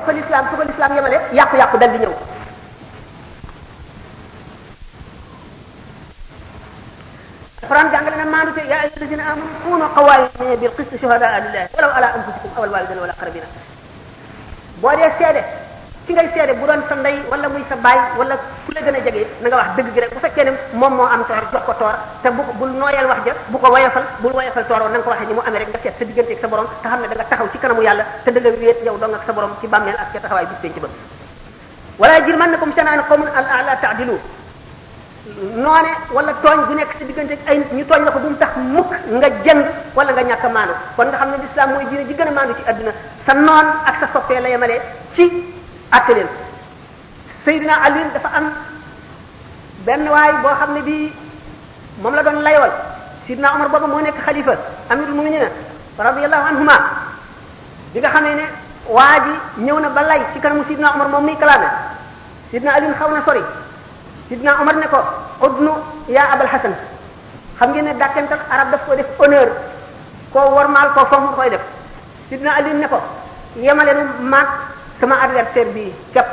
fu ko l'islam yemale yàqu-yàqu dal di ñëw. alquran jàngale na maandu te yaa ayyuha allazina amanu kunu qawwamina bil qisti shuhadaa lillahi walaw ala anfusikum aw al walidayni wal aqrabina. boo dee seede ki ngay seede bu doon sa ndey wala muy sa baay wala ku la gën a jege na nga wax dëgg gi rek bu fekkee ne moom moo am toor jox ko toor te bul nooyal wax ja bu ko woyofal bul woyofal toor na nga ko waxee ni mu amee rek nga seet sa diggante ak sa borom te xam ne da nga taxaw ci kanamu yàlla te da nga wéet yow dong ak sa borom ci bàmmeel ak ca taxawaay bis penc ba. wala yajrimannakum shana'anu qawmin alla ta'dilu noone wala tooñ bu nekk sa diggante ak ay nit ñu tooñ la ko bu mu tax mukk nga jëng wala nga ñàkk a maandu kon nga xam ne l'islam mooy diine ji gën a maandu ci adduna sa noon ak sa soppee la yemalee ci àtte leen. Seydina Ali dafa am benn waay boo xam ne bii moom la doon layool Seydina Omar boobu moo nekk xalifa amirul mu'minin radiyallahu anhuma bi nga xamee ne waa ji ñëw na ba lay ci kanamu Seydina Omar moom muy kalaame Seydina Ali xaw na sori Seydina Omar ne ko udnu yaa Abal Hasan xam ngeen ne dàkkental arab daf ko def honneur koo wormaal koo fonk koy def Seydina Ali ne ko yemale nu maag sama adversaire bi képp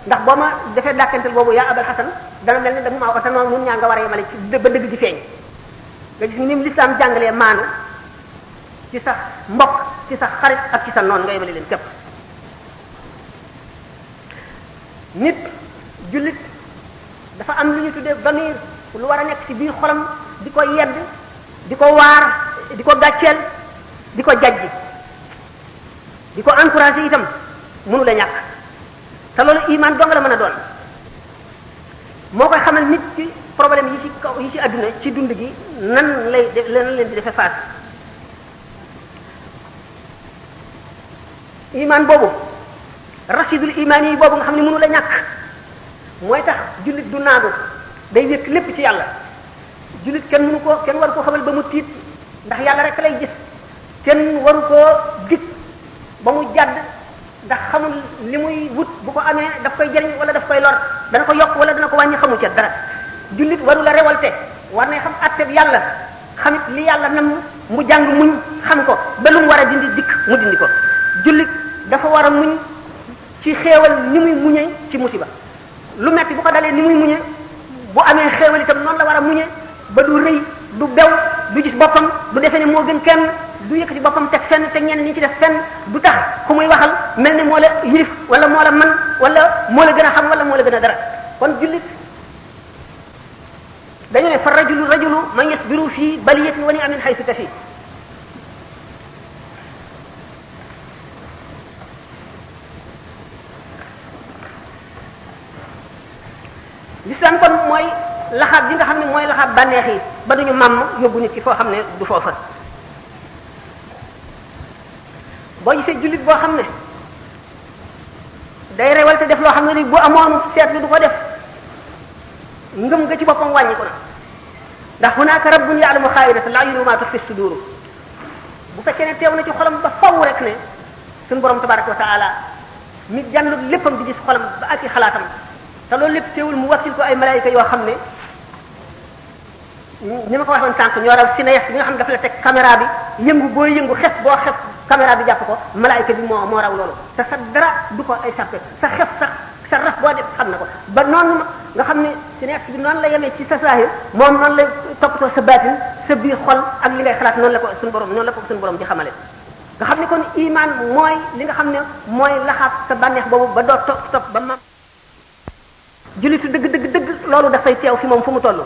ndax boo ma defee dàkkantal boobu yaa Abal Hasan dana mel ni da maa ko te noonu nun ñaa nga war a yemale ci ba dëgg gi feeñ nga gis ni l'islam jàngalee maanu ci sa mbokk ci sa xarit ak ci sa noon nga yemale leen képp. nit jullit dafa am lu ñu tuddee damir lu war a nekk ci biir xolam di ko yedd di ko waar di ko gàcceel di ko jajji di ko encouragé itam mënu la ñàkk te loolu iman dong la mën a doon moo koy xamal nit ci problème yi ci kaw yi ci àdduna ci dund gi nan lay def nan leen di defee face. iman boobu rasidul iman yi boobu nga xam ne mënu la ñàkk mooy tax jullit du naagu day wékk lépp ci yàlla jullit kenn waru koo xamal ba mu tiit ndax yàlla rek lay gis kenn waru koo dig ba mu jàdd ndax xamul li muy wut bu ko amee daf koy jëriñ wala daf koy lor dana ko yokk wala dana ko wàññi xamu ca dara jullit waru la révolté war na xam atteb yàlla xamit li yàlla nam mu jàng muñ xam ko ba lu mu war a dindi dikk mu dindi ko jullit dafa war a muñ ci xéewal ni muy muñee ci musiba lu metti bu ko dalee ni muy muñee bu amee xéewal itam noonu la war a muñee ba du rëy du bew du gis boppam du defee ne moo gën kenn du yëkkati boppam teg fenn te ñenn ñi ci def fenn du tax ku muy waxal mel ni moo la yilif wala moo la man wala moo la gën a xam wala moo la gën a dara kon jullit dañu ne fa rajulu man yasbiru fii baliyatin wa ni'amin haythu tafi l'islam kon mooy laxaab bi nga xam ne mooy laxaab bànneex yi ba duñu màmm yóbbu nit ki foo xam ne du foofa boo gisee jullit boo xam ne day rewal te def loo xam ne ni bu amoon seetlu du ko def ngëm nga ci boppam wàññi ko na ndax hunaka rabbun ya'lamu xaa'inata al-a'yuni wa ma tukhfi as-sudur bu fekkee ne teew na ci xolam ba faw rek ne suñu borom tabaraka wa ta'ala mi jànlu léppam di gis xolam ba ak i xalaatam te loolu lépp teewul mu wakkil ko ay malaayika yoo xam ne ni ma ko waxoon sànq ñoo raw cinéaste bi nga xam ne dafa la teg caméra bi yëngu boo yëngu xef boo xef caméra bi jàpp ko malaayika bi moo raw loolu te sa dara du ko échappé sa xef sa raf boo def xam na ko ba noonu nga xam ne cinéaste bi noonu la yemee ci sa saahir moom noonu la toppatoo sa baatin sa biir xol ak li ngay xalaat noonu la ko suñu borom di xamale nga xam ne kon iman mooy li nga xam ne mooy laxaat sa bànneex boobu ba doo topp ba mam jullitu dëgg loolu dafay teew fi moom fu mu toll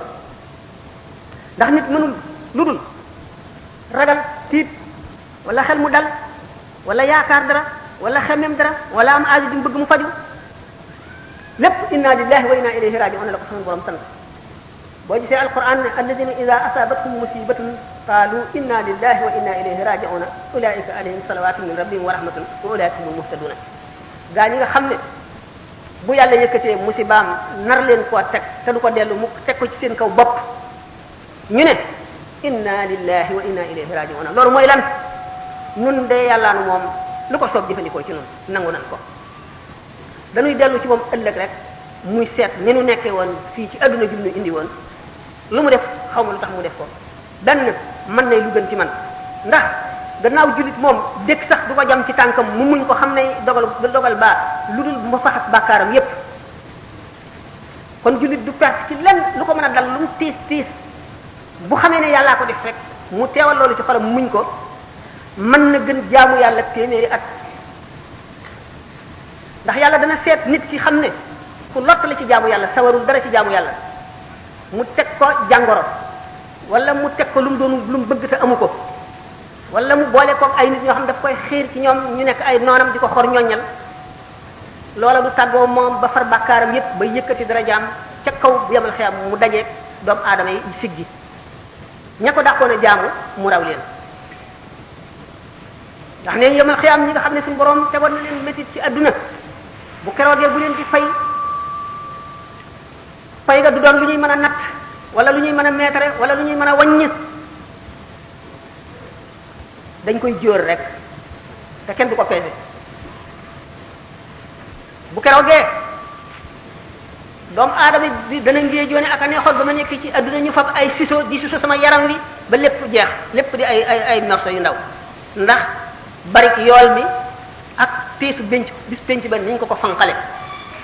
ndax nit mënul lu dul ragal tiit wala xel mu dal wala yaakaar dara wala xemem dara wala am aajo ju bëgg mu faju lépp inna lillahi wa inna ilayhi raji'un la ko suñu borom sant boo gisee alquran ne alladina ida asabathum musibatun qalu inna lillahi wa inna ilayhi raji'un ulaika alayhim salawatun min rabbihim wa rahmatun wa ulaika hum muhtaduna gaa ñi nga xam ne bu yàlla yëkkatee musibaam nar leen koo teg te du ko dellu mu teg ko ci seen kaw bopp ñu ne inna lillahi wa inna ilayhi raji'un loolu mooy lan nun de yàlla nu moom lu ko soob jëfandikoo ci nun nangu nan ko dañuy dellu ci moom ëllëg rek muy seet ni nu nekkee woon fii ci adduna bi ñu indi woon lu mu def xaw ma lu tax mu def ko benn mën nay lu gën ci man ndax gannaaw jullit moom dëkk sax du ko jam ci tànkam mu muñ ko xam ne dogal baa lu dul ma faxas bàkkaaram yépp kon jullit du perte ci lenn lu ko mën a dal lu mu tiis tiis bu xamee ne yàllaa ko def rek mu teewal loolu ci xolam muñ ko mën na gën jaamu yàlla téeméeri at ndax yàlla dana seet nit ki xam ne ku lott la ci jaamu yàlla sawarul dara ci jaamu yàlla mu teg ko jàngoro wala mu teg ko lu mu doon lu mu bëgg te amu ko wala mu boole koog ay nit ñoo xam daf koy xiir ci ñoom ñu nekk ay noonam di ko xor ñoññal loola du tàggoo moom ba far bàkkaaram yépp ba yëkkati darajaam ca kaw bu yemal xiyam mu dajeeg doomu aadama yi siggi ña ko dàqoon a jaamu mu raw leen ndax neen yemal xiyam ñi nga xam ne suñu borom tegoon na leen métit ci adduna bu keroogee bu leen di fay ga du doon lu ñuy mën a natt wala lu ñuy mën a meetare wala lu ñuy mën a wàññi dañ koy jóor rek te kenn du ko peese bu keroogee doomu aadama bi dana ngee joone ak a neexoon ba ma nekk ci adduna ñu fab ay siso di siso sama yaram wi ba lépp jeex lépp di ay morso yu ndaw ndax barik yool mi ak tiisu bis penc ba niñ ko fanqale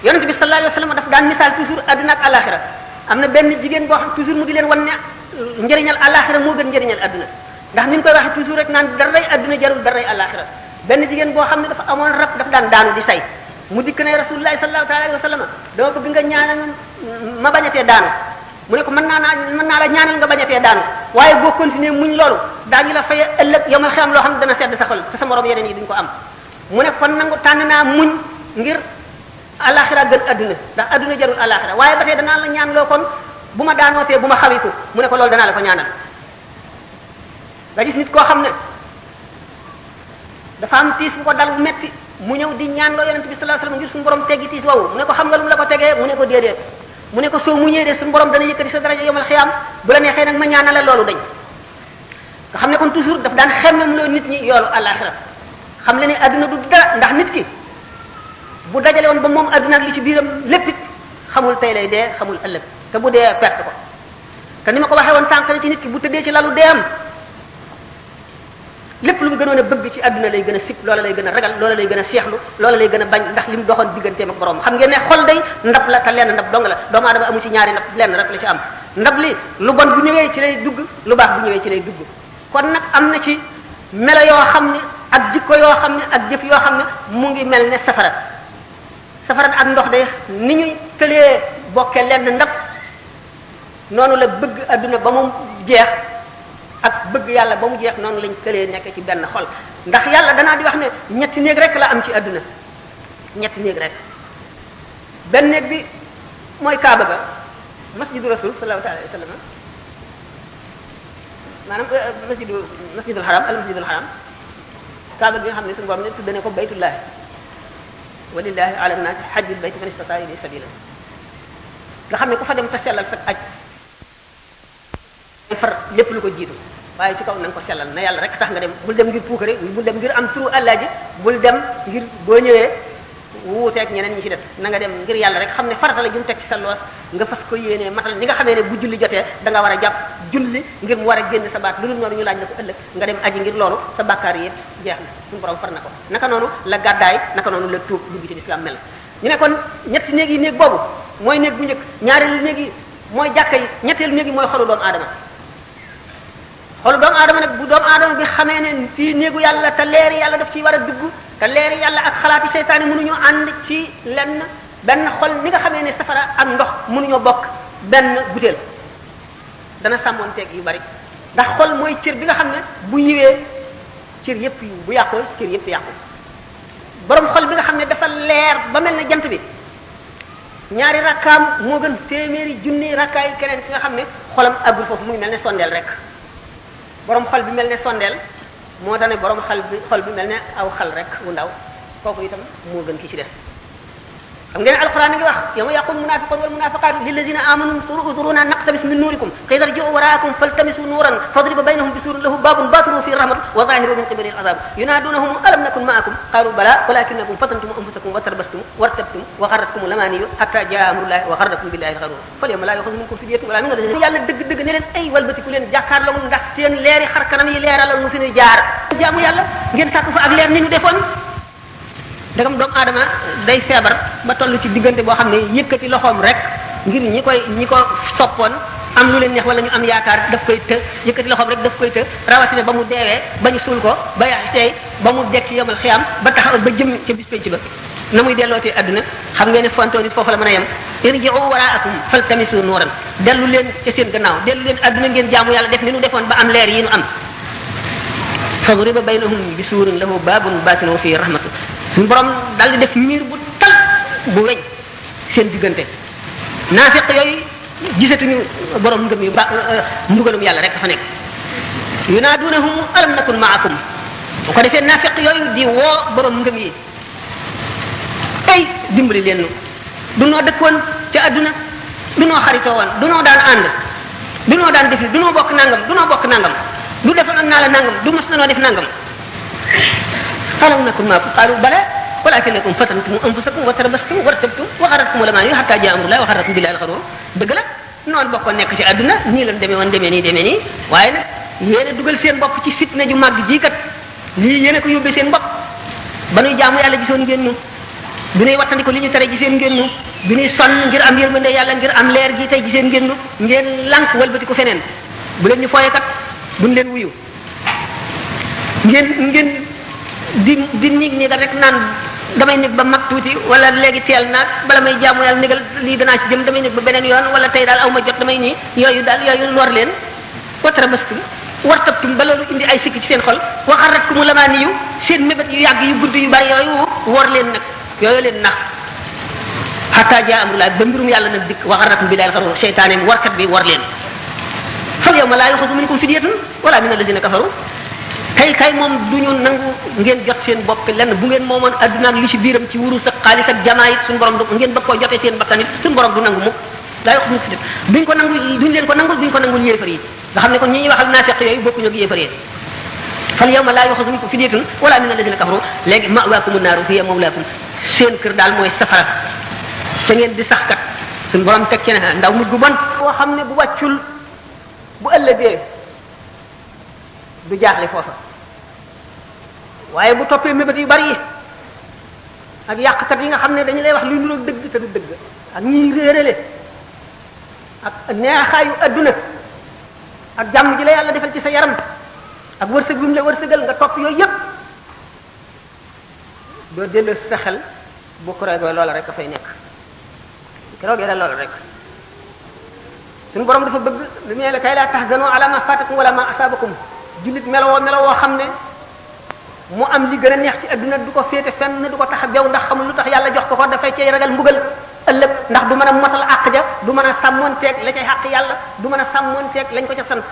yonent bi sallallahu alayhi wasallam daf daan misaal toujours adduna ak alaxira am na benn jigéen boo xam toujours mu di leen wan ne njëriñal alaxira moo gën njëriñal adduna ndax ni ñu koy waxee toujours rek naan daray adduna jarul daray alaxira benn jigéen boo xam ne dafa amoon rab daf daan daanu di say mu dikk ne rasulullahi sallallahu alayhi wasallam dama bëgg nga ñaanal ma bañatee daanu mu ne ko mën naa la ñaanal nga bañatee daanu waaye boo continuer muñ loolu daañu la faye ëllëg yomal xam loo xam ne dana sedd sa xol te sa morom yeneen yi duñ ko am mu ne kon nangu tànn naa muñ ngir alaxira gën adduna ndax adduna jarul alaxira waaye ba tey danaa la ñaan loo kon bu ma daanootee bu ma xawiku mu ne ko loolu danaa la ko ñaanal nga gis nit koo xam ne dafa am tiis bu ko dal bu metti mu ñëw di ñaan loo yonent bi sallallahu alayhi wasallam ngir suñu borom teggi tiis woowu mu ne ko xam nga lu mu la ko tegee mu ne ko déedéet mu ne ko soo muñee de suñu borom dana yëkkati sa daraja yomal xiyaam bu la neexee nag ma ñaanal la loolu dañ nga xam ne kon toujours daf daan xemmem loo nit ñi yoolu alaxira xam le ne adduna du dara ndax nit ki bu dajale woon ba moom adduna ak li ci biiram lépp it xamul tey lay dee xamul ëllëg te bu dee perte ko te ni ma ko waxee woon sànq ne ci nit ki bu tëddee ci lalu deem lépp lu mu gënoon a bëgg ci adduna lay gën a sib loola lay gën a ragal loola lay gën a seexlu loola lay gën a bañ ndax li mu doxoon digganteem ak borom xam ngeen ne xol day ndab la te lenn ndab dong la doomu aadama amu ci ñaari ndab lenn rek la ci am ndab li lu bon bu ñëwee ci lay dugg lu baax bu ñëwee ci lay dugg kon nag am na ci melo yoo xam ne ak jikko yoo xam ne ak jëf yoo xam ne mu ngi mel ne safara ak ndox day ni ñuy tëlee bokke lenn ndab noonu la bëgg adduna ba mu jeex ak bëgg yàlla ba mu jeex noonu lañ tëlee nekk ci benn xol ndax yàlla danaa di wax ne ñetti néeg rek la am ci adduna ñetti néeg rek benn néeg bi mooy kaaba ga masjidu rasul sallallahu alayhi wa sallam maanaam masjidul haram al masjidul haram kaaba gi nga xam ne suñu borom ne tudde ne ko baytullahi walillahi ala nnaasi hajjul bayti man istata'a ilayhi sabila nga xam ne ku fa dem te sellal sa aj far lépp lu ko jiitu waaye ci kaw na nga ko sellal na yàlla rek tax nga dem bul dem ngir puukare bul dem ngir am turu àllaaji bul dem ngir boo ñëwee wuuteeg ñeneen ñi ci des na nga dem ngir yàlla rek xam ne farata la jum teg ci sa loos nga fas ko yéenee matal ñi nga xamee ne bu julli jotee da nga war a jàpp julli ngir mu war a génn sa baat lu dul noonu ñu laaj la ko ëllëg nga dem aji ngir loolu sa bàkkaar yëpp jeex na suñu borom far na ko naka noonu la gàddaay naka noonu la tuub dugg ci lislaam mel ñu ne kon ñetti néeg yi néeg boobu mooy néeg bu njëkk ñaareelu néeg yi mooy jàkka yi ñetteelu néeg yi mooy xolu doomu aadama xolu doomu aadama nag bu doomu aadama bi xamee ne fii néegu yàlla te leeri yàlla daf ciy war a dugg te leeri yàlla ak xalaati seytaane mënuñoo ànd ci lenn benn xol ni nga xamee ne safara ak ndox mënuñoo bokk benn butéel dana sàmmoonteeg yu bari ndax xol mooy cër bi nga xam ne bu yiwee cër yépp yiw bu yàqoo cër yépp yàqu borom xol bi nga xam ne dafa leer ba mel ne jant bi ñaari rakkaam moo gën téeméeri junni rakkaay keneen ki nga xam ne xolam àggul foofu mu ngi mel ne sondeel rek borom xol bi mel ne sondeel moo tax ne borom xol bi mel ne aw xal rek wu ndaw kooku itam moo gën ki ci des xam ngeen alquran ngi wax yawma yaqul munafiqun wal munafiqatu lillazina amanu unzuruna naqtabis min nurikum qila irji'u wara'akum faltamisu nuran fadriba baynahum bisurin lahu babun batinuhu fihi rahmatu wa zahiruhu min qibalihi al'azab yunadunahum alam nakun ma'akum qalu bala walakinakum fatantum anfusakum wa tarbastum wartabtum wa gharratkum al-amani hatta ja'a amrullahi wa gharrakum billahi al-gharur falyawma la yu'khadhu minkum fidyatun wala min alladhina yàlla dëgg ne leen ay walbatiku leen jàkkaarloo ndax seen leeri xar kanam yi leeralal mu fi ñuy jaar jaamu yàlla ngeen sàkk fa ak leer ni ñu defoon dagam doomu aadama day feebar ba toll ci diggante boo xam ne yëkkati loxoom rek ngir ñi ko soppoon am lu leen neex wala ñu am yaakaar daf koy të yëkkati loxoom rek daf koy të rawatina ba mu deewee ba ñu suul ko ba tey ba mu dekk yomal xiyam ba taxaw ba jëm ca bis penc ba na muy dellootee àdduna xam ngeen ne fontoo nit foofu la mën a yem irji'u wara'akum faltamisu nuuran dellu leen ca seen gannaaw dellu leen àdduna ngeen jaamu yàlla def ni nu defoon ba am leer yi nu am fadriba baynahum bisuurin lahu baabun baatinuhu fiihi rahmatu suñu borom daal di def miir bu tal bu weñ seen diggante naafiq yooyu gisatuñu borom ngëm yu mbugalum yàlla rek fa nekk yunaadunahum alam nakun ma'akum bu ko defee naafiq yooyu di woo borom ngëm yi ay dimbali leen nu du noo dëkkoon ca adduna du noo xaritoo woon du noo daan ànd du noo daan def du noo bokk nangam du defal naa la nangam du mas na noo def nangam alam nakun ma'akum qalu bala walakinakum fatantum anfusakum wa tarbastum wartabtum wa gharratkum al-amani hatta ja'a amrullahi wa gharrakum billahi al-gharur dëgg la noonu bokkoon nekk ci adduna nii lan demee woon demee nii waaye nag yéen a dugal seen bopp ci fitna ju màgg ji kat lii yéen a ko yóbbee seen bopp ba nuy jaamu yàlla gisoon ngeen ñu bi nuy wattandiko li ñu tere giseen ngeen ñu bi nuy sonn ngir am yërmande yàlla ngir am leer gi tey giseen ngeen ñu ngeen lànk walbati ko feneen bu leen ñu fooye kat duñ leen wuyu ngeen di niig rek naan damay nekk ba mag tuuti wala léegi teel naag bala may jaamu yàlla négal lii danaa ci jëm damay nekk ba beneen yoon wala tey daal aw ma jot damay nii yooyu lor leen watarabastum wartabtum ba loolu indi ay sikki ci seen xol waxaratkumu lamaani yu seen mébét yu yàgg yu gudd yu bari yooyu wor leen nag yooyu leen nax hatta jaa amrullah ba mbirum yàlla nag dikk waxaratum billahi alxarur seytaaneem warkat bi war leen fal yawma laa yuxazu minkum fidyatun wala min alladina kafaru kay moom duñu nangu ngeen jot seen bopp lenn bu ngeen moomoon adduna ak li ci biiram ci wurus ak xaalis ak jamaa it suñu borom du ngeen bëgg koo jotee seen bakkan it suñu borom du nangu mukk laa yuxazu minkum fidyatun duñ ko nangu duñ leen ko nangul duñ ko nangul yéefar yi nga xam ne kon ñi ñuy waxal naafiq yooyu bokkuñu ak yéefar yi fal yawma laa yuxazu minkum fidyatun wala min alladina kafaru léegi ma'waakumu naaru hiya mawlaakum seen kër daal mooy safara te ngeen di sax kat suñu borom teg ci ne ndaw mujj gu bon boo xam ne bu wàccul bu ëllëgee du jaaxle foofa waaye bu toppee mébét yu bari yi ak yàqkat yi nga xam ne dañu lay wax luy niroog dëgg te du dëgg ak ñiy réerale ak neexaayu adduna ak jàmm ji la yàlla defal ci sa yaram ak wërsëg bi mu la wërsëgal nga topp yooyu yépp doo delloo sa xel bu ko roogee loola rek a fay nekk bu roogee la loola rek suñu borom dafa bëgg lu mu ne la kay laa tahzanu ala ma fatakum wala ma asabakum jullit melowoo xam ne mu am li gën a neex ci adduna du ko féete fenn du ko tax a bew ndax xamul lu tax yàlla jox ko dafay cay ragal mbugal ëllëg ndax du mën a motal àq ja du mën a sàmmonteeg la cay xàq yàlla du mën a sàmmonteeg lañ ko ca sant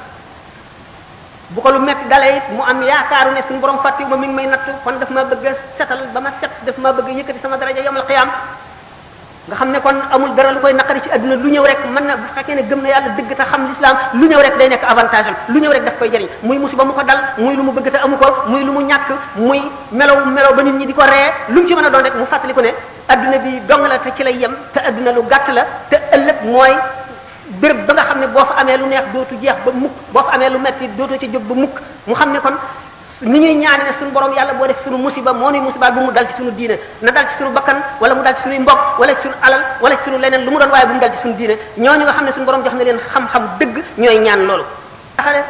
bu ko lu metti dalee it mu am yaakaaru ne suñu borom fàttiwu ma mi ngi may nattu kon daf ma bëgg a setal ba ma set daf ma bëgg a yëkkati sama daraja yawmal qiyaam nga xam ne kon amul dara lu koy naqari ci adduna lu ñëw rek mën na bu fekkee ne gëm na yàlla dëgg te xam l'islam lu ñëw rek day nekk avantage am lu ñëw rek daf koy jëriñ muy musiba mu ko dal muy lu mu bëgg te amu ko muy lu mu ñàkk muy melaw ba nit ñi di ko ree lu mu ci mën a doon rek mu fàttali ko ne adduna bi dong la te ci lay yem te adduna lu gàtt la te ëllëg mooy béréb ba nga xam ne boo fa amee lu neex dootu jeex ba mukk boo fa amee lu metti dootu ci jóg ba mukk mu xam ne kon ni ñuy ñaane ne suñu borom yàlla boo def suñu musiba moo nuy musibaal bu mu dal ci suñu diine na dal ci suñu bakkan wala mu dal ci suñuy mbokk wala ci suñu alal wala ci suñu leneen lu mu doon waaye bu mu dal ci suñu diine ñooñu nga xam ne suñu borom jox na leen xam-xam dëgg ñooy ñaan loolu taxale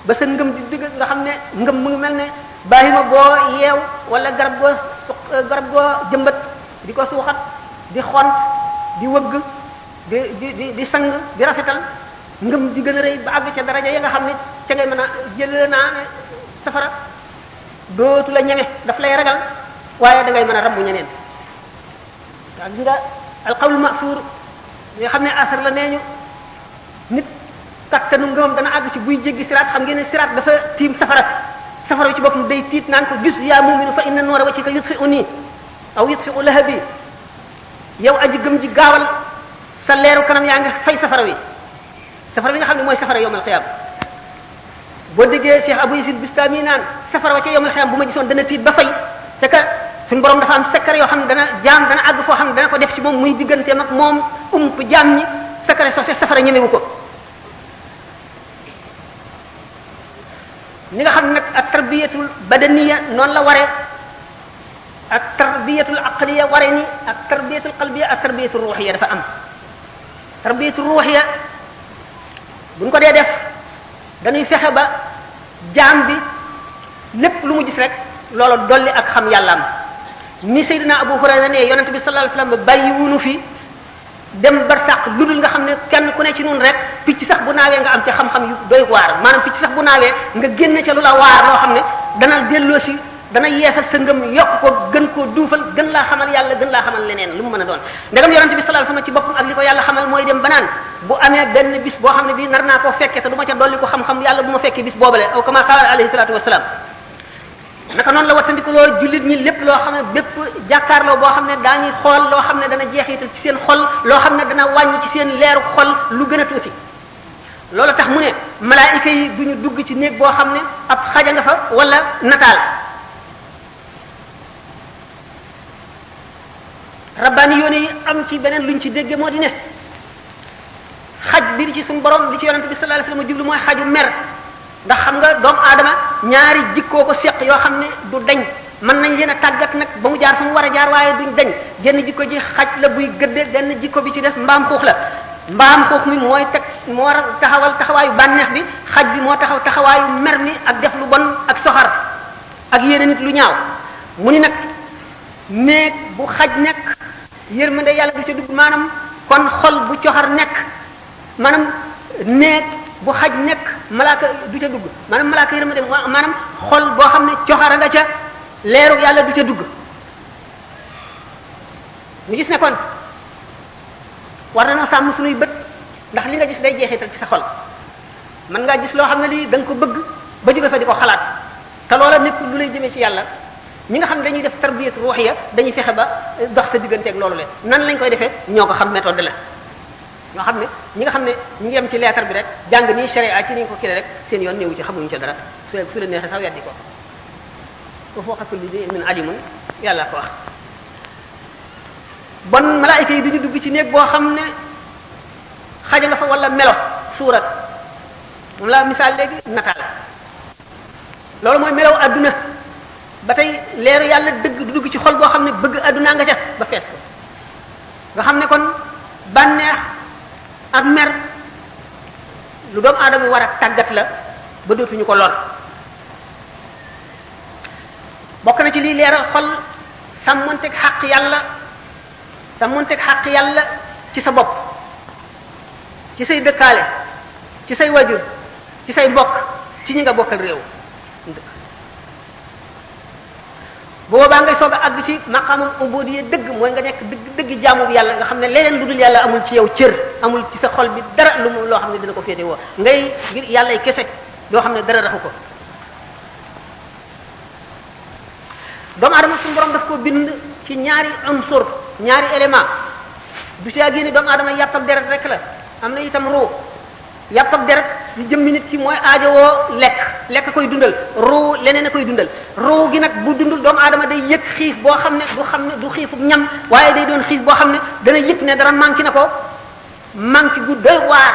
ba sa ngëm di dëgg nga xam ne ngëm mu ngi mel ne bàyyima boo yeew wala garab goo jëmbat di ko suuxat di xont di wëgg di sang di rafetal ngëm di gën a rëy ba àgg ca daraja ya nga xam ne ca ngay mën a jël naa ne safara dootu la ñeme daf lay ragal waaye da ngay mën a rambu ñeneen waa gi nga alqawlu ma'sur nga xam ne asar la nee ñu nit kattanu ngëmam dana àgg ci buy jéggi siraat xam ngeen ne siraat dafa tiim safara ci boppam day tiit naan ko jus yaa muminu fa inna noora wajhika yutfi'uni aw yutfi'u lahabi yow aji gëm ji gaawal sa leeru kanam yaa ngi fay safara wi nga xam ne mooy safara yawmal qiyaam boo déggee Cheikh Abou Yazid Bistami naan safara wa ca yawmal qiyaam bu ma gisoon dana tiit ba fay c'est que suñu borom dafa am secret yoo xam ne dana àgg foo xam ne dana ko def ci moom muy digganteem ak moom jaam ñi secret soo safara ñemewu ko ni nga xam ne nag ak tarbiyatul badaniya noonu la waree ak tarbiyatul aqliya waree ni ak tarbiyatul qalbiya ak tarbiyatul ruhiya dafa am tarbiyatul ruhiya buñ ko dee def dañuy fexe ba jaam bi lépp lu mu gis rek loola dolli ak xam yàllaam ni Seydina Abu Hurayra ne yonente bi sallallahu alayhi wasallam bàyyi wunu fi dem barsàq lu dul nga xam ne kenn ku ne ci noonu rek picc sax bu naawee nga am ci xam-xam yu doy waar maanaam picc sax bu naawee nga génne ca lu la waar loo xam ne dana delloo si dana yeesal sa ngëm yokk ko gën koo duufal gën laa xamal yàlla gën laa xamal leneen lu mu mën a doon ndegam yonente bi sallallahu alayhi wasallam ci boppam ak li ko yàlla xamal mooy dem banaan bu amee benn bis boo xam ne bii nar naa koo fekke te du ma ca dolli ko xam-xam yàlla bu ma fekkee bis boobale aw kama qaala alayhi salatu wassalam naka noonu la wattandikuloo jullit ñi lépp loo xam ne bépp jàkkaarloo boo xam ne daañuy xool loo xam ne dana jeexital ci seen xol loo xam ne dana wàññi ci seen leeru xol lu gën a tuuti loolu tax mu ne malaayika yi duñu dugg ci néeg boo xam ne ab xaja nga fa wala nataal rabbaani yoone yi am ci beneen luñ ci dégge moo di ne xaj bi di ci suñu borom li ci yonente bi sallallahu alayhi wasallam jublu mooy xaju mer ndax xam nga doomu aadama ñaari jikkoo ko seq yoo xam ne du dañ mën nañ leen a tàggat nag ba mu jaar fu mu war a jaar waaye duñ dañ genn jikko ji xaj la buy gëdde benn jikko bi ci des mbaam xuux la mbaam xuux mi mooy moo war a taxawal taxawaayu bànneex bi xaj bi moo taxaw taxawaayu mer mi ak def lu bon ak soxar ak yéene nit lu ñaaw mu ni nag néeg bu xaj nekk yërmande yàlla du ca dugg maanaam kon xol bu coxar nekk maanaam néeg bu xaj nekk malaaka du ca dugg maanaam malaaka yërmande maanaam xol boo xam ne coxara nga ca leeru yàlla du ca dugg ñu gis ne kon war na noo sàmm suñuy bët ndax li nga gis day jeexital ci sa xol mën ngaa gis loo xam ne lii da nga ko bëgg ba jóge fa di ko xalaat te loola nekk lu lay jëmee ci yàlla ñi nga xam ne dañuy def tarbiyat ruhiya dañuy fexe ba dox sa digganteeg loolu le nan lañ koy defee ñoo ko xam méthode la ñoo xam ne ñi nga xam ne ñu ngi yem ci leetar bi rek jàng nii sharia ci ni ñu ko kile rek seen yoon néewu ci xamuñu ca dara su la neexee sax weddi ko ko foo xatul li min alimun yàlla ko wax bon malaayika yi duñu dugg ci néeg boo xam ne xaja nga fa wala melo suurat moom la misaal léegi nataal loolu mooy melow adduna ba tey leeru yàlla dëgg du dugg ci xol boo xam ne bëgg addunaa nga ca ba fees ko nga xam ne kon bànneex ak mer lu doomu aadama war a tàggat la ba dootuñu ko lor bokk na ci lii leeral xol sàmmonteeg xaq yàlla ci sa bopp ci say dëkkaale ci say wajur ci say mbokk ci ñi nga bokkal réew boobaa ngay soog a àgg ci maqaamul ubudiyya dëgg mooy nga nekk dëgg jaamu bi yàlla nga xam ne leneen lu dul yàlla amul ci yow cër amul ci sa xol bi dara lu mu loo xam ne dina ko féete woo ngay ngir yàllay kese loo xam ne dara raxu ko doomu adama suñu borom daf ko bind ci ñaari unsur ñaari élément du si génne doomu adama yàpp ak deret rek la am na itam ruu yàpp ak deret lu jëmmi nit ki mooy aajowoo lekk koy dundal ruu leneen a koy dundal ruu gi nag bu dundul doomu aadama day yëg xiif boo xam ne du xiifub ñam waaye day doon xiif boo xam ne dana yëg ne dara manqué na ko manqué gu doy waar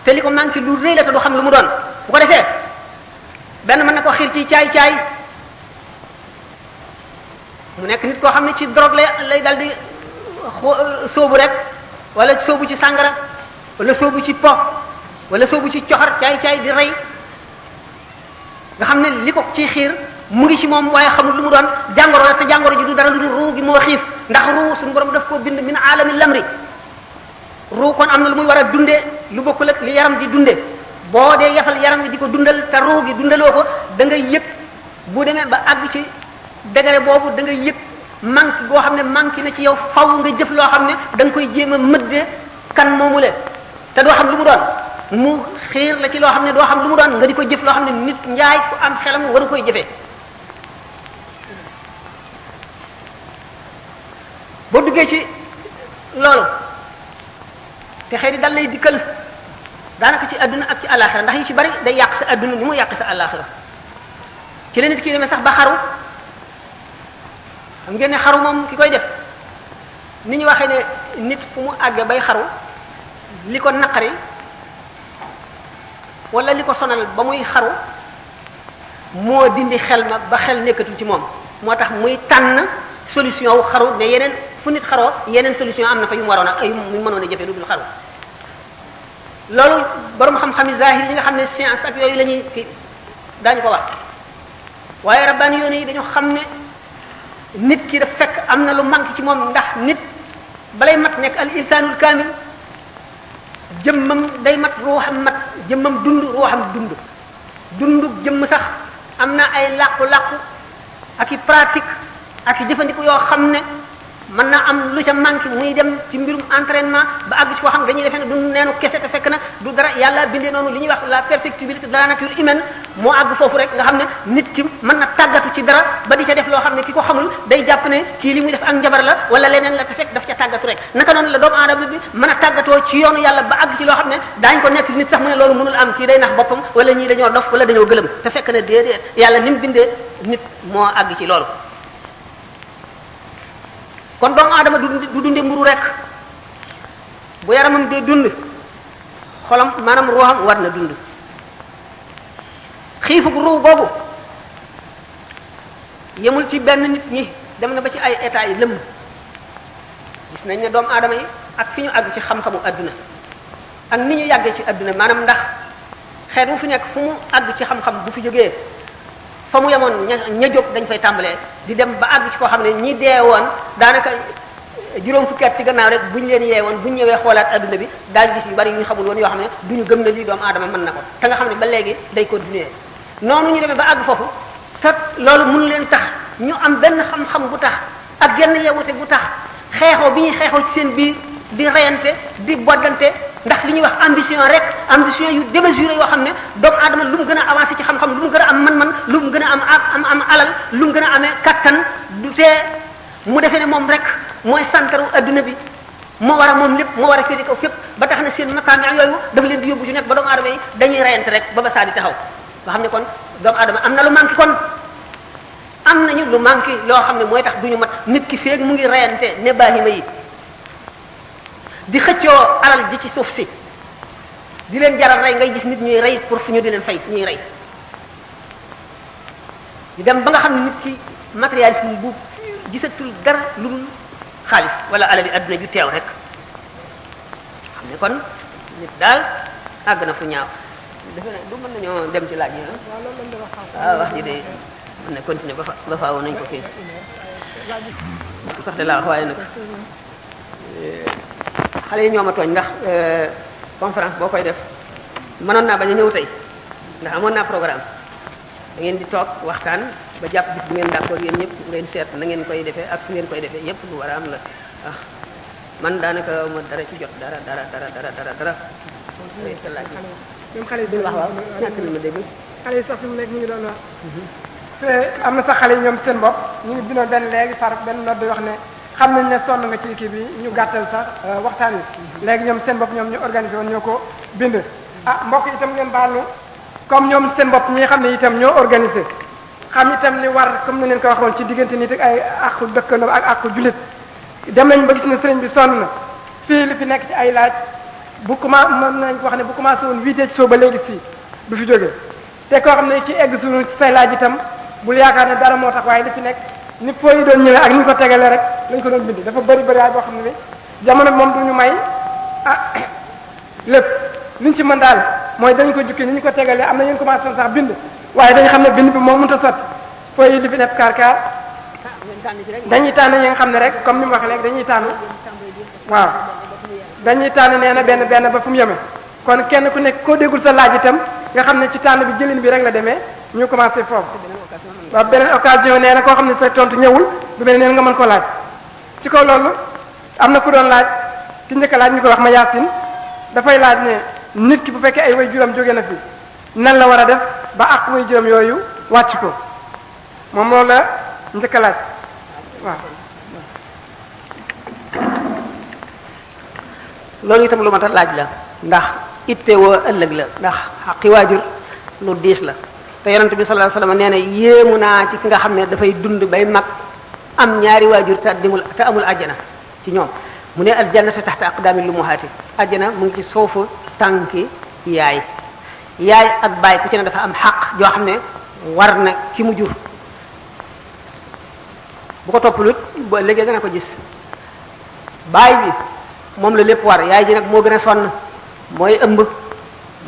te li ko manqué lu rëy la te du xam lu mu doon bu ko defee benn mën na ko xiir ci caay mu nekk nit koo xam ne ci drogue lay dal di sóobu rek wala sóobu ci sàngara wala sóobu ci po wala soobu ci coxar caay di rey nga xam ne li ko ci xiir mu ngi ci moom waaye xamul lu mu doon jàngoro la te jàngoro ji du dara lu dul ruu gi moo xiif ndax ruu suñu borom daf koo bind min aalami lamri ruu kon am na lu muy war a dundee lu bokkul ak li yaram di dunde boo dee yafal yaram wi di ko dundal te ruu gi dundaloo ko da ngay yëg bu demee ba àgg ci degré boobu da ngay yëg manque boo xam ne manque na ci yow faw nga jëf loo xam ne da nga koy jéem a mëddee kan moomu le te doo xam lu mu doon mu xiir la ci loo xam ne doo xam lu mu doon nga di ko jëf loo xam ne nit njaay ku am xelam waru koy jëfee boo duggee ci loolu te xëy di dal lay dikkal daanaka ci adduna ak ci àllaaxira ndax yu ci bari day yàq sa adduna ni mu yàq sa àllaaxira ci la nit ki demee sax ba xaru xam ngeen ne xaru moom ki koy def ni ñu waxee ne nit fu mu àggee bay xaru li ko naqari wala li ko sonal ba muy xaru moo dindi xel ma ba xel nekkatul ci moom moo tax muy tànn solution wu xaru ne yeneen fu nit xaroo yeneen solution am na fa yu mu waroon a mu mënoon a jëfee lu dul xaru loolu borom xam-xami zahir yi nga xam ne science ak yooyu la ñuy kii daañu ko wax waaye rabbaani yoon yi dañu xam ne nit ki daf fekk am na lu manque ci moom ndax nit balay mat nekk al insanul kaamil jëmmam day mat ruuxam mat jëmmam dund ruuxam dund jëmm sax am na ay làqu-làqu ak i pratique ak i jëfandiku yoo xam ne mën naa am lu ca manqué muy dem ci mbirum entraînement ba àgg ci koo xam ne dañuy defee ne du neenu kese te fekk na du dara yàlla bindee noonu li ñuy wax la perfectibilité de la nature humaine moo àgg foofu rek nga xam ne nit ki mën na tàggatu ci dara ba di ca def loo xam ne ki ko xamul day jàpp ne kii li muy def ak njabar la wala leneen la te fekk daf ca tàggatu rek naka noonu la doomu aadama bi mën a tàggatoo ci yoonu yàlla ba àgg ci loo xam ne daañu ko nekk nit sax mu ne loolu mënul am kii day nax boppam wala ñii dañoo dof wala dañoo gëlëm te fekk ne déedéet yàlla ni mu bindee nit moo àgg ci loolu kon doomu aadama du dunde mburu rek bu yaramam dee dund xolam maanaam ruuxam war na dund xiifu ruu googu yemul ci benn nit ñi dem na ba ci ay états yi lëmm gis nañ ne doomu aadama yi ak fi ñu àgg ci xam-xamu adduna ak ni ñu yàggee ci adduna maanaam ndax xeet wu fi nekk fu mu àgg ci xam-xam bu fi jógee fa mu yemoon ña jóg dañ fay tàmbalee di dem ba àgg ci koo xam ne ñi dee woon daanaka juróom fukki at ci gannaaw rek buñ leen yee woon buñ ñëwee xoolaat adduna bi daañu gis yu bari yu ñu xamul woon yoo xam ne duñu gëm na lii doomu aadama mën na ko te nga xam ne ba léegi day continuer noonu ñu demee ba àgg foofu te loolu mënu leen tax ñu am benn xam-xam bu tax ak genn yewute bu tax xeexoo bi ñuy xeexoo ci seen biir di reyante di boddante ndax li ñuy wax ambition rek ambition yu démesuré yoo xam ne doomu aadama lu mu gën a avancé ci xam-xam lu mu gën a am man-man lu mu gën a am alal lu mu gën a amee kattan du tee mu defee ne moom rek mooy santaru adduna bi moo war a moom lépp moo war a féete kaw fépp ba tax na seen makaami yooyu dafa leen di yóbbu ci nekk ba doomu aadama yi dañuy reyante rek ba saa di taxaw nga xam ne kon doomu aadama am na lu manqué kon am nañu lu manqué loo xam ne mooy tax duñu mat nit ki feeg mu ngi reyante ne baahima yi di xëccoo alal ji ci suuf si di leen jaral rey ngay gis nit ñuy rey pour fu ñu di leen fay ñuy rey di dem ba nga xam ne nit ki matérialisme bu gisatul dara lu dul xaalis wala alali adduna ju teew rek xam ne kon nit daal àgg na fu ñaaw defe na du mën nañoo dem ci laaj yi waaw wax ji de mën na continuer ba faaw nañ ko fii sax de laa wax waaye nag xale yi ñoo ma tooñ ndax conférence boo koy def mënoon naa bañ a ñëw tey ndax amoon naa programme da ngeen di toog waxtaan ba jàpp bis bu ngeen d'accord yéen ñëpp ngeen seet na ngeen koy defee ak fu ngeen koy defee yépp lu war a am la ah man daanaka ma dara ci jot dara. même xale yi wax waaw ñàkk na ma dégg. xale yi sax fi mu nekk ñu ngi doon wax. te am na sax xale yi ñoom seen bopp ñu ngi binoon benn léegi far benn note di wax ne xam nañ ne sonn nga ci kii bi ñu gàttal sax waxtaan wi. léegi ñoom seen bopp ñoom ñu organisé woon ñoo ko bind. ah mbokk itam ngeen baal ñu comme ñoom seen bopp ñi xam ne itam ñoo organisé xam itam li war comme ni leen ko waxoon ci diggante nit ak ay àqu dëkkandoo ak àqu jullit dem nañ ba gis ne sëriñ bi sonn na fii li fi nekk ci ay laaj bu commencé mën nañ ko wax ne bu commencé woon 8 heures ci soo ba léegi fii du fi jógee te koo xam ne ci egg suñu ci say laaj itam bul yaakaar ne dara moo tax waaye li fi nekk ni foo yi doon ñëwee ak ni ñu ko tegalee rek lañ ko doon bind dafa bëri waay boo xam ne bi jamono bi moom du ñu may lépp liñ ci mën daal mooy dañ ko jukki ni ñu ko tegalee am na yéen commencé sax bind waaye dañu xam ne bind bi moom mënut a sotti foo yi li fi def kaar dañuy tànn yi nga xam ne rek comme ni mu waxee léegi dañuy tànn waaw dañuy tànn nee na benn ba fu mu yeme kon kenn ku nekk koo déggul sa laaj itam nga xam ne ci tànn bi jëlin bi rek la demee ñu commencé foofu waaw beneen occasion nee na koo xam ne sa tontu ñëwul bu mel neen nga mën ko laaj ci kaw loolu am na ku doon laaj ki njëkk a laaj ñu ko wax ma yaasin dafay laaj ne nit ki bu fekkee ay way juram jóge na fi nan la war a def ba ak way juram yooyu wàcc ko moom loolu la njëkk a laaj waaw loolu itam lu mat a laaj la ndax ittewoo ëllëg la ndax xaqi waajur lu diis la te yonent bi sallallahu alayhi wasallam nee na yéemu naa ci ki nga xam ne dafay dund bay mag am ñaari waajur te amul àjjana ci ñoom mu ne aljannatu taxta aqdaamil ummahaati àjjana mu ngi ci suufu tànki yaay ak baay ku ci ne dafa am xaq joo xam ne war na ki mu jur bu ko toppalut ba léegi dana ko gis baay bi moom la lépp war yaay ji nag moo gën a sonn mooy ëmb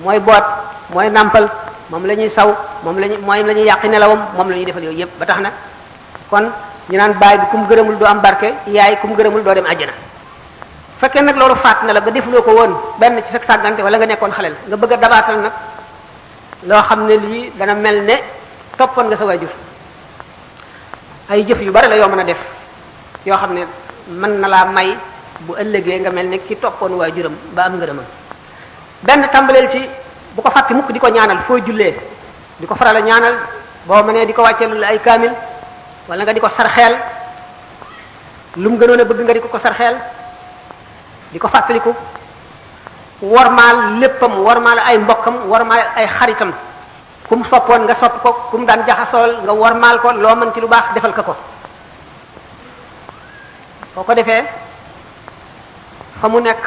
mooy boot mooy nàmpal moom la ñuy saw moom la ñuy yàqi nelawam moom la ñuy defal yooyu yëpp ba tax na kon ñu naan baay bi ku mu gërëmul doo am barke yaay ku mu gërëmul doo dem àjjana fekkee nag loolu faat na la ba defuloo ko woon benn ci sa sàggante wala nga nekkoon xaleel nga bëgg a dabaatal nag loo xam ne lii dana mel ne toppoon nga sa waajur ay jëf yu bari la yoo mën a def yoo xam ne mën na laa may bu ëllëgee nga mel ne ki toppoon waajuram ba am ngërëmam benn tàmbaleel ci bu ko fàtte mukk di ko ñaanal foo jullee di ko faral a ñaanal boo mënee di ko wàcceelul ay kaamil wala nga di ko sarxeel lu mu gënoon a bëgg nga di ko sarxeel di ko fàttaliku wormaal léppam wormaal ay mbokkam wormaal ay xaritam kum soppoon nga sopp ko kum daan jaxasool nga wormaal ko loo mën ci lu baax defal ko boo ko defee fa mu nekk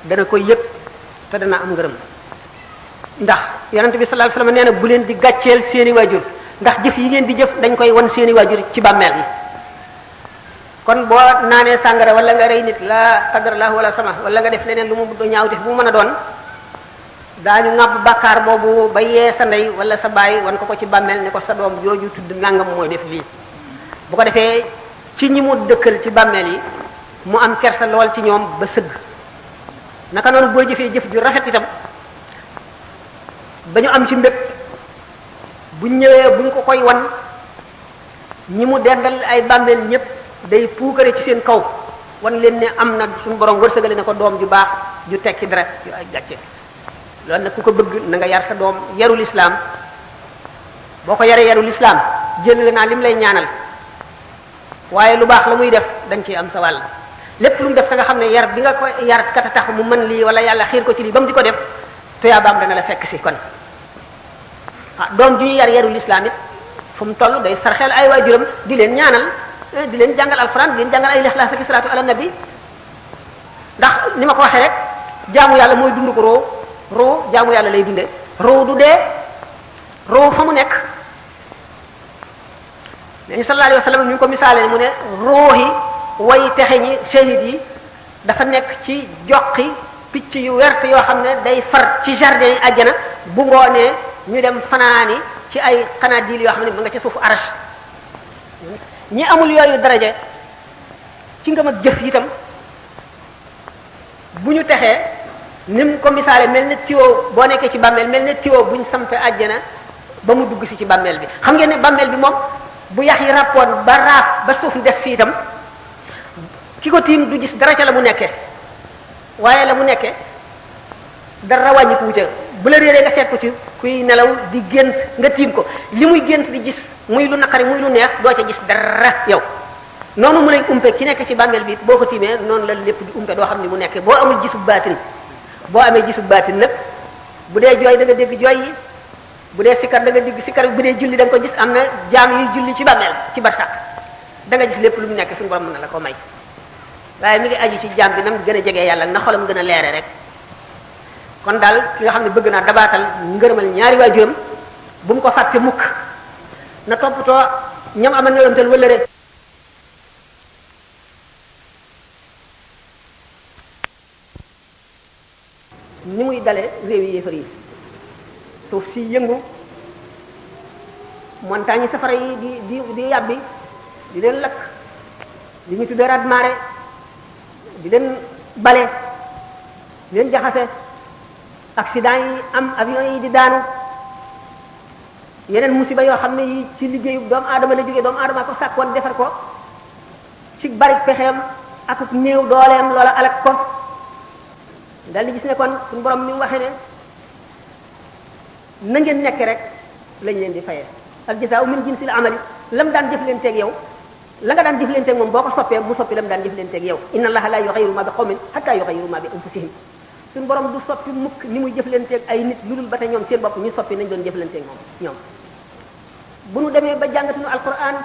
dana koy yëg te dana am ngërëm ndax yonent bi sallallahu alayhi wasallam nee na bu leen di gàcceel seeni waajur ndax jëf yi ngeen di jëf dañ koy wan seeni waajur ci bàmmeel yi kon boo naanee sàngara wala nga rey nit la qadarallahu wala sama wala nga def leneen lu mu ñaaw def bu mu mën a doon daañu ŋàbb bàkkaar boobu ba yee sa ndey wala sa baay wan ko ci bàmmeel ne ko sa doom jooju tudd nangam mooy def lii bu ko defee ci ñi mu dëkkal ci bàmmeel yi mu am kersa lool ci ñoom ba sëgg naka noonu boo jëfee jëf ju rafet itam ba ñu am ci mbég buñ ñëwee buñ ko koy wan ñi mu dendal ay bàmmeel ñépp day puukare ci seen kaw wan leen ne am na suñu borom wërsëgale ne ko doom ju baax ju tekki dara yu ay gàcce loolu nag ku ko bëgg na nga yar sa doom yarul islam boo ko yaree yarul islam jël naa lim lay ñaanal waaye lu baax la muy def dañ ciy am sa wàll lépp lu mu def da nga xam ne yar bi nga ko yar kat a tax mu mën lii wala yàlla xiir ko ci lii ba mu di ko def tuyaabaam dana la fekk si kon doom ju ñu yar yarul islam it fu mu toll day sarxeel ay waajuram di leen ñaanal di leen jàngal alxuraan di leen jàngal ay lixlaas ak salaatu ala nabi ndax ni ma ko waxee rek jaamu yàlla mooy dund ko roo jaamu yàlla lay dunde roo du dee roo fa mu nekk nañu sallallahu alayhi wa sallam ñu ngi ko misaalee mu ne roohi way texe ñi shahid yi dafa nekk ci joqi picc yu wert yoo xam ne day far ci jardin yi àjjana bu ngoonee ñu dem fanaani ci ay xanaadil yoo xam ne mu nga ci suufu arash ñi amul yooyu daraja ci ngëm ak jëf itam bu ñu texee ni mu ko misaale mel ne tiwo boo nekkee ci bàmmeel mel ne tiwo bu ñu sampe àjjana ba mu dugg si ci bàmmeel bi xam ngeen ne bàmmeel bi moom bu yax yi rappoon ba raaf ba suuf des fii itam ki ko tiim du gis dara ca la mu nekkee waaye la mu nekkee dara wàññi ko wuute bu la réeree nga seet ko ci kuy nelaw di gént nga tiim ko li muy gént di gis muy lu naqari muy lu neex doo ca gis dara yow noonu mu lay umpe ki nekk ci bàmmeel bi boo ko tiimee noonu la lépp di umpe doo xam ni mu nekkee boo amul gisub baatin boo amee gisub baatin nag bu dee jooy da nga dégg jooy yi bu dee sikkar da nga dégg sikkar bu dee julli da nga ko gis am na jaam yuy julli ci bàmmeel ci barsàq da nga gis lépp lu mu nekk suñu borom mën na la ko may waaye mi ngi aju ci jaam bi nam gën a jegee yàlla na xolam gën a leere rek kon daal ki nga xam ne bëgg naa dabaatal ngërëmal ñaari waajuram bu mu ko fàtte mukk na toppatoo ñam amal ñolamtel wala rek ni muy dale réew yi yéefar yi suuf si yëngu montagne yi safara yi di yàbbi di leen lakk li ñu tuddee raz-marée di leen bale di leen jaxase accident yi am avion yi di daanu yeneen musiba yoo xam ne yi ci liggéeyu doomu aadama la jógee doomu aadama ko sàkkoon defar ko ci bari pexeem ak néew dooleem loola alak ko dal di gis ne kon suñu borom mi waxee ne na ngeen nekk rek lañ leen di fayee al jazaa'u min jinsil amali lam daan jëf leen teeg yow la nga daan jëflanteeg moom boo ko soppee mu soppi la mu daan jëflanteeg yow inna allaha la yughayyiru ma bi qawmin hatta yughayyiru ma bi anfusihim suñu borom du soppi mukk ni muy jëflanteeg ay nit lu dul ba tey ñoom seen bopp ñu soppi nañ doon jëflanteeg moom ñoom bu nu demee ba jàngatuñu alquran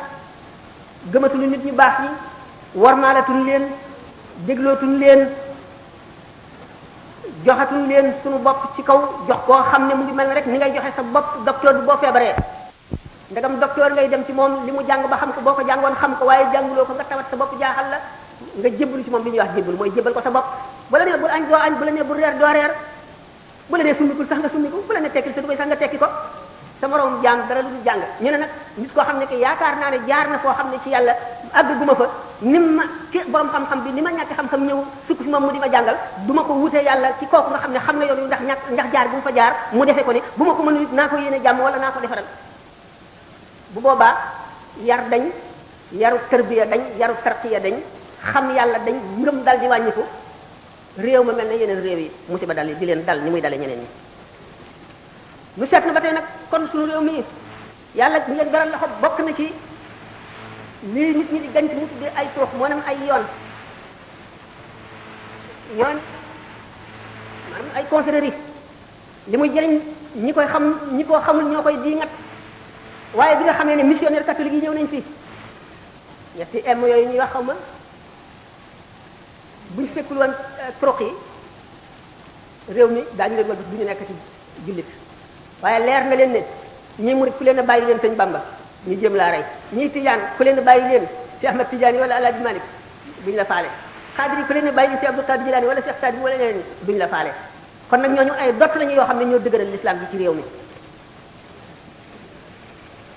gëmatuñu nit ñu baax ñi warmaalatuñu leen déglootuñu leen joxatuñu leen suñu bopp ci kaw jox koo xam ne mu ngi mel ne rek ni ngay joxe sa bopp docteur bi boo feebaree ndegam docteur ngay dem ci moom li mu jàng ba xam ko boo ko jàngoon xam ko waaye jànguloo ko nga tawat sa bopp jaaxal la nga jébbalu ci moom li ñuy wax jébbalu mooy jébbal ko sa bopp bu la nee bul añ doo añ bu la nee bul reer doo reer bu la nee summikul sax nga summiku bu la nee tekkil sa dugay sax nga tekki ko sa moroom jàng dara lu dul jàng ñu ne nag nit koo xam ne que yaakaar naa ne jaar na foo xam ne ci yàlla àgg guma fa ni ma ki borom xam-xam bi ni ma ñàkk xam-xam ñëw sukk fi moom mu di ma jàngal du ma ko wutee yàlla ci kooku nga xam ne xam na yoon yu ndax jaar bu mu fa jaar mu defee ko ni bu ma ko mënul naa ko yéene jàmm wala naa ko defaral bu boobaa yar dañ yaru tarbiya dañ yaru tarqiya dañ xam yàlla dañ ngëm dal di wàññiku réew ma mel ne yeneen réew yi musiba dal di leen dal ni muy dale ñeneen ñi lu seet na ba tey nag kon suñu réew mi yàlla ñu leen beral loxo bokk na ci lii nit ñi di gañ ci mu tuddee ay toox moo nam ay yoon maanaam ay confrérie li muy jëriñ ñi koy xam ñi ko xamul ñoo koy di ngat waaye bi nga xamee ne missionnaire catholique yi ñëw nañ fii ñetti m yooyu ñuy wax xaw ma buñ fekkul woon trox yi réew mi daañu leen wal du ñu nekk ci jullit waaye leer na leen ne ñii murid ku leen a bàyyi leen sëñ Bamba ñu jëm laa rey ñii tijaan ku leen a bàyyi leen si Ahmad Tijaani wala Alaaji Malik duñ la faale xaadir yi ku leen a bàyyi leen si Abdul Qadir Jilaani wala Cheikh Saadi wala leneen duñ la faale kon nag ñooñu ay dott lañu yoo xam ne ñoo dëgëral l'islam bi ci réew mi